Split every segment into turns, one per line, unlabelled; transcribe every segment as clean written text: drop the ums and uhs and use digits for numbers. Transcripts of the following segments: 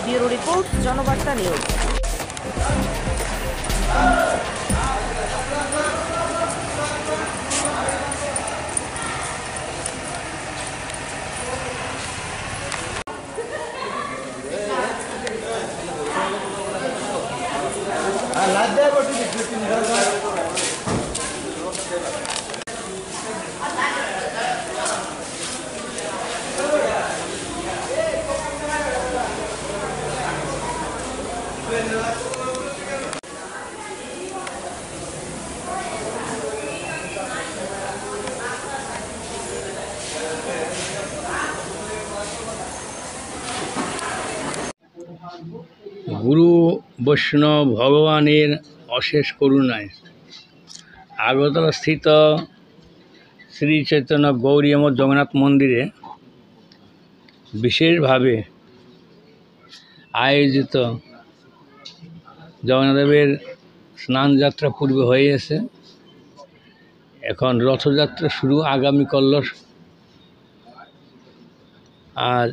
Bureau report, জনবার্তা news.
গুরু বৈষ্ণব ভগবানের অশেষ করুণায় আগরতলা স্থিত শ্রী চৈতন্য গৌরীমঠ জগন্নাথ মন্দিরে বিশেষভাবে আয়োজিত জগন্নাথদেবের স্নানযাত্রা পূর্বে হয়ে গেছে। এখন রথযাত্রা শুরু আগামীকাল। আর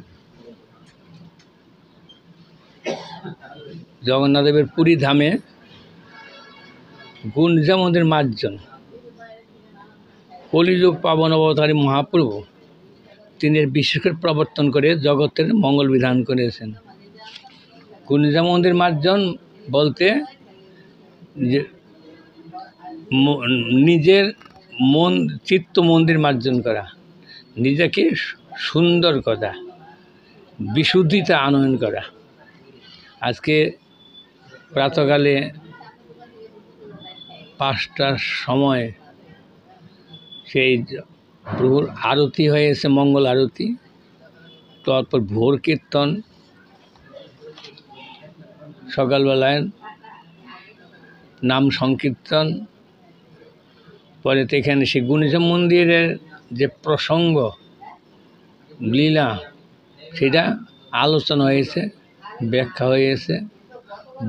জগন্নাথদেবের পুরী ধামে গুঞ্জা মন্দির মার্জন কলিযুগ পাবন অবতারী মহাপ্রভু তিনি বিশেষ করে প্রবর্তন করে জগতের মঙ্গল বিধান করেছেন। গুঞ্জা মন্দির মার্জন বলতে যে নিজের মন চিত্ত মন্দির মার্জন করা, নিজেকে সুন্দর করা, বিশুদ্ধিতে আনয়ন করা। আজকে প্রাতকালে 5টার সময় সেই প্রভুর আরতি হয়েছে, মঙ্গল আরতি। তারপর ভোর কীর্তন, সকালবেলায় নাম সংকীর্তন, পরে তো এখানে সেই গুঞ্জা মন্দিরের যে প্রসঙ্গ লীলা সেটা আলোচনা হয়েছে, ব্যাখ্যা হয়েছে।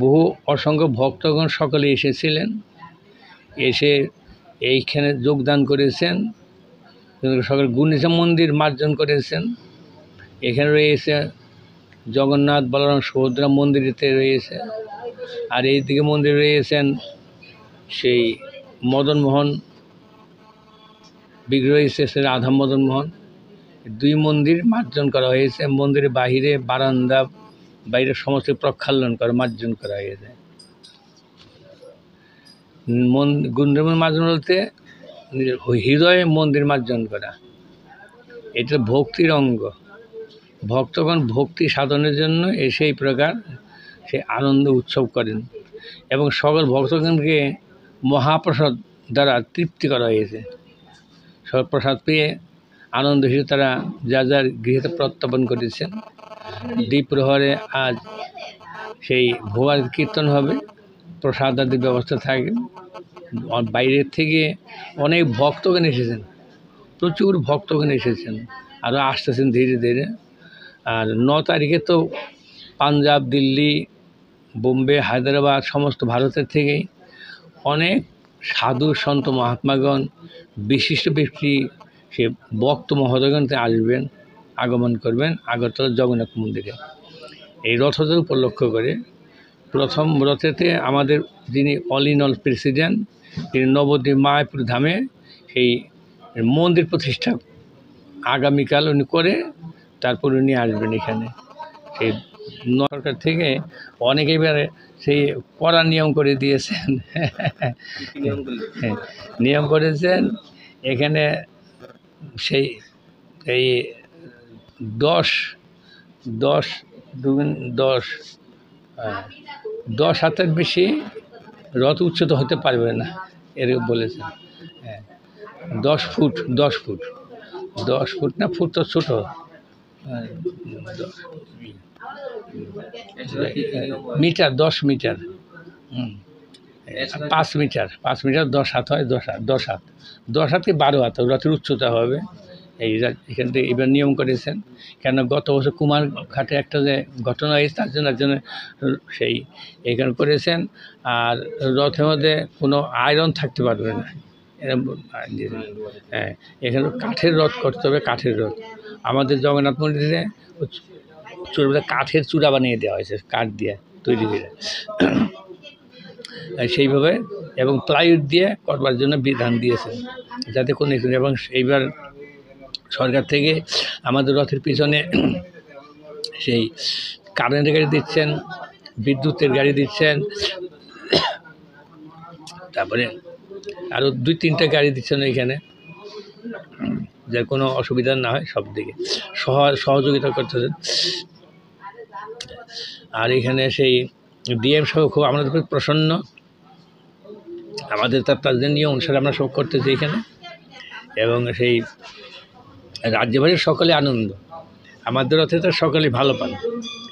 বহু অসংখ্য ভক্তগণ সকলে এসেছিলেন, এসে এইখানে যোগদান করেছেন, সকলে গুঞ্জা মন্দির মার্জন করেছেন। এখানে রয়েছে জগন্নাথ বলরাম সুভদ্রা মন্দিরেতে রয়েছে, আর এইদিকে মন্দিরে রয়েছেন সেই মদনমোহন বিগ্রহ রয়েছে, রাধা মদনমোহন। 2 মন্দির মার্জন করা হয়েছে। মন্দিরের বাহিরে বারান্দা বাইরে সমস্ত প্রক্ষালন করা মার্জন করা হয়েছে। গুঞ্জা মন্দির মার্জন বলতে হৃদয়ে মন্দির মার্জন করা, এটা ভক্তির অঙ্গ। ভক্তগণ ভক্তি সাধনের জন্য সেই প্রকার সে আনন্দ উৎসব করেন এবং সকল ভক্তগণকে মহাপ্রসাদ দ্বারা তৃপ্তি করা হয়েছে। সকল প্রসাদ পেয়ে আনন্দ হিসেবে তারা যার যার গৃহেতে প্রত্যাপন করেছেন। দ্বিপ্রহরে আজ সেই ভোগ কীর্তন হবে, প্রসাদ আদির ব্যবস্থা থাকে। বাইরের থেকে অনেক ভক্তগণ এসেছেন, প্রচুর ভক্তগণ এসেছেন, আরও আসতেছেন ধীরে ধীরে। আর 9 তারিখে তো পাঞ্জাব, দিল্লি, বোম্বে, হায়দ্রাবাদ সমস্ত ভারতের থেকেই অনেক সাধু সন্ত মহাত্মাগণ, বিশিষ্ট ব্যক্তি, সে ভক্ত মহোদয়গণ আসবেন, আগমন করবেন আগরতলা জগন্নাথ মন্দিরে। এই রথযাত্রা উপলক্ষ করে প্রথম রথেতে আমাদের যিনি অল ইন অল প্রেসিডেন্ট, তিনি নবদ্বীপ মায়াপুর ধামে সেই মন্দির প্রতিষ্ঠা আগামীকাল উনি করে তারপর উনি আসবেন এখানে। সেই সরকার থেকে অনেকে এবারে সেই কড়া নিয়ম করে দিয়েছেন, নিয়ম করেছেন। এখানে সেই এই 10 হাতের বেশি রথ উচ্ছেদ হতে পারবে না, এরকম বলেছেন। হ্যাঁ 10 ফুট 10 ফুট 10 ফুট না ফুট তো ছোটো, মিটার 10 মিটার, 5 মিটার 5 মিটার 10 হাত হয়, 10 হাত 10 হাত 10 হাত কি 12 হাত রথের উচ্চতা হবে। এখান থেকে এবার নিয়ম করেছেন, কেন গত বছর কুমারঘাটে একটা যে ঘটনা হয়েছে তার জন্য সেই এখানে করেছেন। আর রথের মধ্যে কোনো আয়রন থাকতে পারবে না, হ্যাঁ এখানে কাঠের রথ করতে হবে, কাঠের রথ। আমাদের জগন্নাথ মন্দিরে কাঠের চূড়া বানিয়ে দেওয়া হয়েছে, কাঠ দিয়ে তৈরি করে সেইভাবে, এবং প্লাইউড দিয়ে করবার জন্য বিধান দিয়েছেন যাতে কোনো, এবং এইবার সরকার থেকে আমাদের রথের পিছনে সেই কারেন্টের গাড়ি দিচ্ছেন, বিদ্যুতের গাড়ি দিচ্ছেন, তারপরে আরও 2-3টা গাড়ি দিচ্ছেন এখানে, যে কোনো অসুবিধা না হয় সব দিকে সহযোগিতা করতেছেন। আর এখানে সেই ডিএম সহ খুব আমাদের উপর প্রসন্ন, আমাদের তাদের নিয়ম অনুসারে আমরা সব করতেছি এখানে, এবং সেই রাজ্যবাড়ির সকলে আনন্দ, আমাদের রথে তো সকলেই ভালো পান,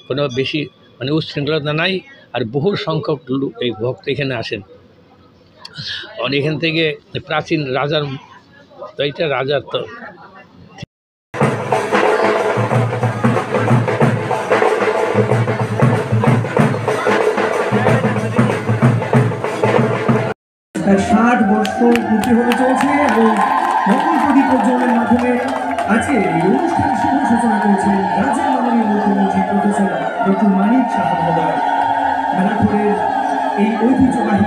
কোনো বেশি মানে উচ্ছৃঙ্খলতা নাই। আর বহু সংখ্যক লোক এই ভক্ত এখানে আসেন, এখান থেকে প্রাচীন রাজার, তো এইটা রাজার তো
তার 60 বর্ষ পূর্তি হতে চলছে এবং মঙ্গল প্রদীপ প্রজ্বলনের মাধ্যমে আজকে এই অনুষ্ঠান শুভ সূচনা করেছেন রাজ্যের মাননীয় মুখ্যমন্ত্রী প্রফেসর ডক্টর মানিক সাহা মহোদয়। মেলাঘরের এই ঐতিহ্যবাহী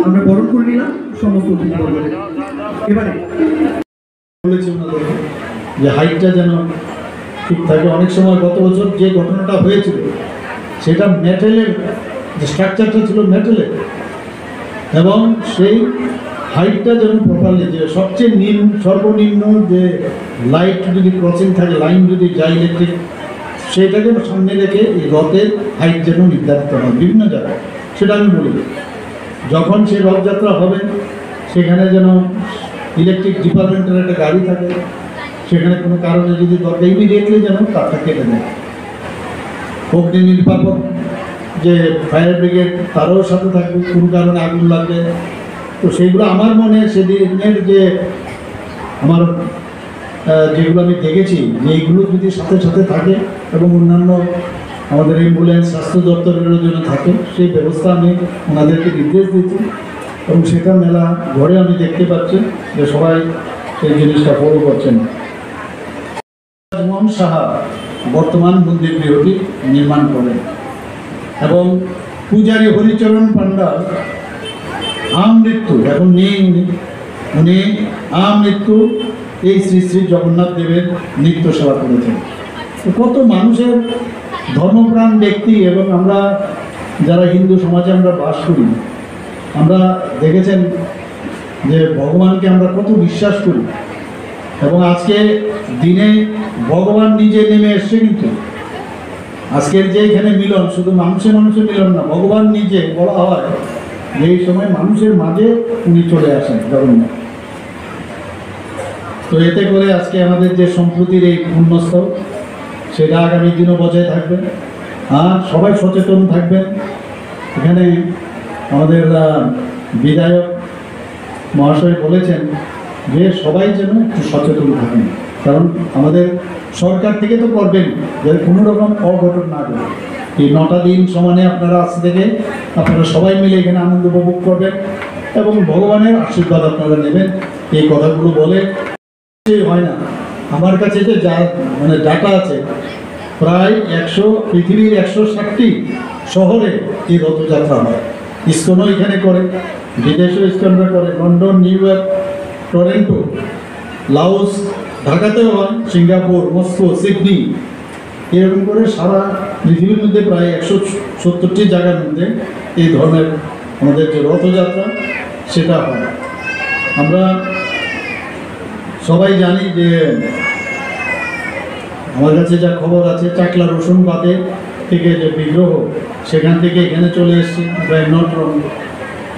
আমরা বরণ করে নিলাম সমস্ত অতিথিবর্গদের। এবারে
বলেছি ওনাদেরকে যে হাইটটা যেন ঠিক থাকে। অনেক সময় গত বছর যে ঘটনাটা হয়েছিল সেটা মেটেলের, যে স্ট্রাকচারটা ছিল মেটেলের, এবং সেই হাইটটা যেন প্রপারলি, যে সবচেয়ে সর্বনিম্ন যে লাইট যদি ক্রসিং থাকে, লাইন যদি যায় ইলেকট্রিক, সেটাকে সামনে রেখে এই রথের হাইট যেন নির্ধারিত হয় বিভিন্ন জায়গায়। সেটা আমি বলি, যখন সে রথযাত্রা হবে সেখানে যেন ইলেকট্রিক ডিপার্টমেন্টের একটা গাড়ি থাকে, সেখানে কোনো কারণে যদি দরকার ইমিডিয়েটলি যেন তারটা কেটে দেয়। অগ্নি নির্বাপক যে ফায়ার ব্রিগেড তারাও সাথে থাকবে, কোনো কারণে আগুন লাগবে। তো সেইগুলো আমার মনে সেদিনের যে আমার যেগুলো আমি দেখেছি, যে এইগুলো যদি সাথে সাথে থাকে এবং অন্যান্য আমাদের অ্যাম্বুলেন্স স্বাস্থ্য দপ্তরেরও জন্য থাকে, সেই ব্যবস্থা আমি ওনাদেরকে নির্দেশ দিয়েছি, এবং সেটা মেলা ঘরে আমি দেখতে পাচ্ছি যে সবাই সেই জিনিসটা ফলো করছেন। মোহন সাহা বর্তমান মন্দির গৃহটি নির্মাণ করেন, এবং পূজারী হরিচরণ পান্ডা আমৃত্যু এখন নেই, উনি আমৃত্যু এই শ্রী শ্রী জগন্নাথ দেবের নিত্য সেবা করেছেন। কত মানুষের ধর্মপ্রাণ ব্যক্তি, এবং আমরা যারা হিন্দু সমাজে আমরা বাস করি, আমরা দেখেছেন যে ভগবানকে আমরা কত বিশ্বাস করি, এবং আজকে দিনে ভগবান নিজে নেমে এসছে। কিন্তু আজকের যে এখানে মিলন, শুধু মানুষের মিলন না, ভগবান নিজে বলা হয় যে এই সময় মানুষের মাঝে উনি চলে আসেন জগন্নাথ। তো এতে করে আজকে আমাদের যে সম্প্রীতির এই পুণ্যস্থল, সেটা আগামী দিনও বজায় থাকবে। আর সবাই সচেতন থাকবেন। এখানে আমাদের বিধায়ক মহাশয় বলেছেন যে সবাই যেন একটু সচেতন থাকেন, কারণ আমাদের সরকার থেকে তো করবেন যে কোনো রকম অঘটন না ঘটে। এই 9টা দিন সমানে আপনারা আজ থেকে আপনারা সবাই মিলে এখানে আনন্দ উপভোগ করবেন এবং ভগবানের আশীর্বাদ আপনারা নেবেন। এই কথাগুলো বলে হয় না, আমার কাছে যে মানে ডাটা আছে, প্রায় পৃথিবীর 160টি শহরে এই রথযাত্রা হয়। ইসকনও এখানে করে, বিদেশেও ইসকনরা করে, London, New York, Toronto, Laos, ঢাকাতেও হয়, সিঙ্গাপুর, মস্কো, সিডনি, এরকম করে সারা পৃথিবীর মধ্যে প্রায় 170টি জায়গার মধ্যে এই ধরনের আমাদের যে রথযাত্রা সেটা হয়। আমরা সবাই জানি যে আমার কাছে যা খবর আছে, চাকলা রসুন বাদে থেকে যে বিগ্রহ সেখান থেকে এখানে চলে এসছে প্রায় 9 টন,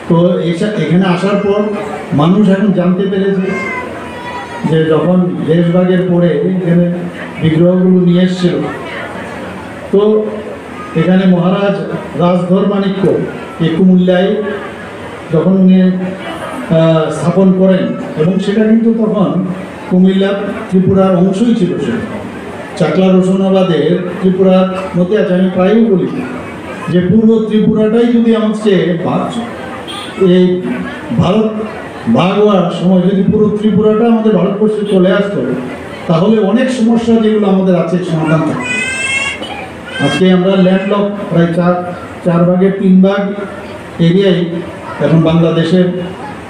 তো এখানে আসার পর মানুষ এখন জানতে পেরেছে যে যখন দেশভাগের পরে এখানে বিগ্রহগুলো নিয়ে এসছিল, তো এখানে মহারাজ রাজধর মাণিক্য এই কুমিল্লায় যখন উনি স্থাপন করেন, এবং সেটা কিন্তু তখন কুমিল্লা ত্রিপুরার অংশই ছিল। সে চাকলা রোশনাবাদের ত্রিপুরার মধ্যে আছে। আমি প্রায়ই বলি যে পূর্ব ত্রিপুরাটাই যদি আমাকে এই ভারত ভাগ হওয়ার সময় যদি পুরো ত্রিপুরাটা আমাদের ভারতবর্ষে চলে আসতো, তাহলে অনেক সমস্যা যেগুলো আমাদের আছে সমাধান থাকতো। আজকে আমরা ল্যান্ডলক প্রায় 4 ভাগের 3 ভাগ এরিয়াই এখন বাংলাদেশের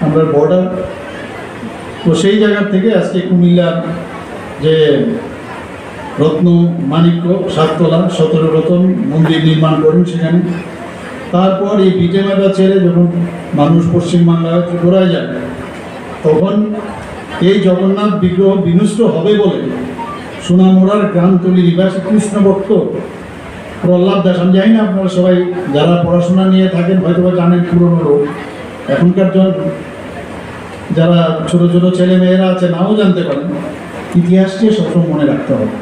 আমরা বর্ডার। তো সেই জায়গার থেকে আজকে কুমিল্লার যে রত্ন মাণিক্য 7 তলা 17 রতন মন্দির নির্মাণ করেন সেখানে। তারপর এই বিজেমাটা ছেড়ে যখন মানুষ পশ্চিমবাংলায় ত্রিপুরায় যায়, তখন এই জগন্নাথ বিগ্রহ বিনষ্ট হবে বলে সোনামুড়ার গ্রামতলী নিবাসী কৃষ্ণ ভক্ত প্রহ্লাদ দাস, আমি জানি না আপনারা সবাই যারা পড়াশোনা নিয়ে থাকেন হয়তো বা জানেন পুরনো লোক, এখনকার যারা ছোট ছোট ছেলে মেয়েরা আছে নাও জানতে পারেন। ইতিহাসকে সবসময় মনে রাখতে হবে।